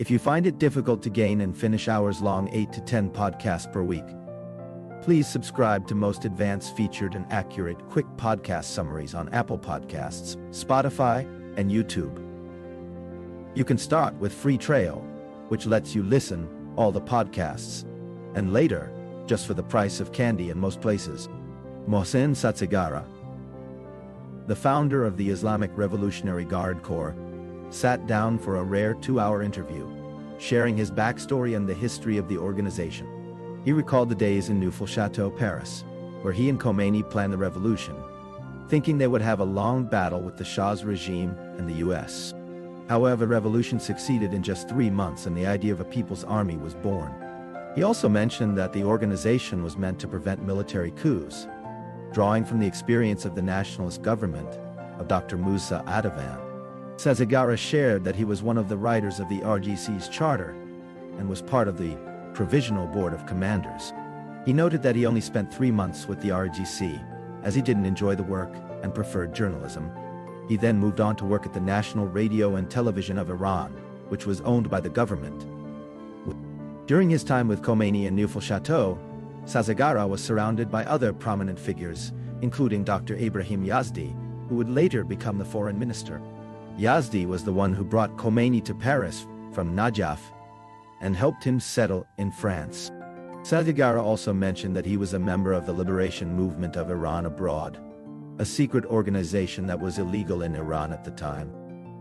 If you find it difficult to gain and finish hours-long 8 to 10 podcasts per week, please subscribe to most advanced, featured, and accurate quick podcast summaries on Apple Podcasts, Spotify, and YouTube. You can start with free trial, which lets you listen all the podcasts, and later, just for the price of candy in most places. Mohsen Sazegara, the founder of the Islamic Revolutionary Guard Corps, sat down for a rare 2-hour interview, sharing his backstory and the history of the organization. He recalled the days in Neufchâteau, Paris, where he and Khomeini planned the revolution, thinking they would have a long battle with the Shah's regime and the US. However, the revolution succeeded in just 3 months and the idea of a people's army was born. He also mentioned that the organization was meant to prevent military coups, drawing from the experience of the nationalist government of Dr. Moussa Adavan. Sazegara shared that he was one of the writers of the IRGC's charter and was part of the Provisional Board of Commanders. He noted that he only spent 3 months with the IRGC, as he didn't enjoy the work and preferred journalism. He then moved on to work at the National Radio and Television of Iran, which was owned by the government. During his time with Khomeini in Neufchâteau, Sazegara was surrounded by other prominent figures, including Dr. Ibrahim Yazdi, who would later become the foreign minister. Yazdi was the one who brought Khomeini to Paris from Najaf and helped him settle in France. Sazegara also mentioned that he was a member of the Liberation Movement of Iran Abroad, a secret organization that was illegal in Iran at the time.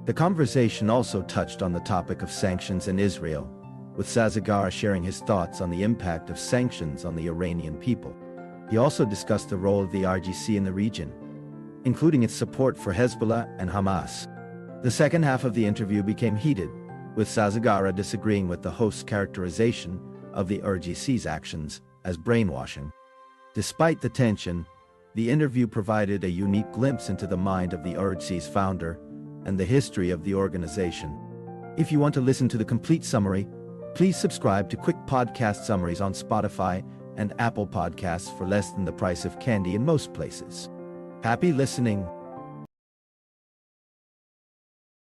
The conversation also touched on the topic of sanctions in Israel, with Sazegara sharing his thoughts on the impact of sanctions on the Iranian people. He also discussed the role of the IRGC in the region, including its support for Hezbollah and Hamas. The second half of the interview became heated, with Sazegara disagreeing with the host's characterization of the IRGC's actions as brainwashing. Despite the tension, the interview provided a unique glimpse into the mind of the IRGC's founder and the history of the organization. If you want to listen to the complete summary, please subscribe to Quick Podcast Summaries on Spotify and Apple Podcasts for less than the price of candy in most places. Happy listening!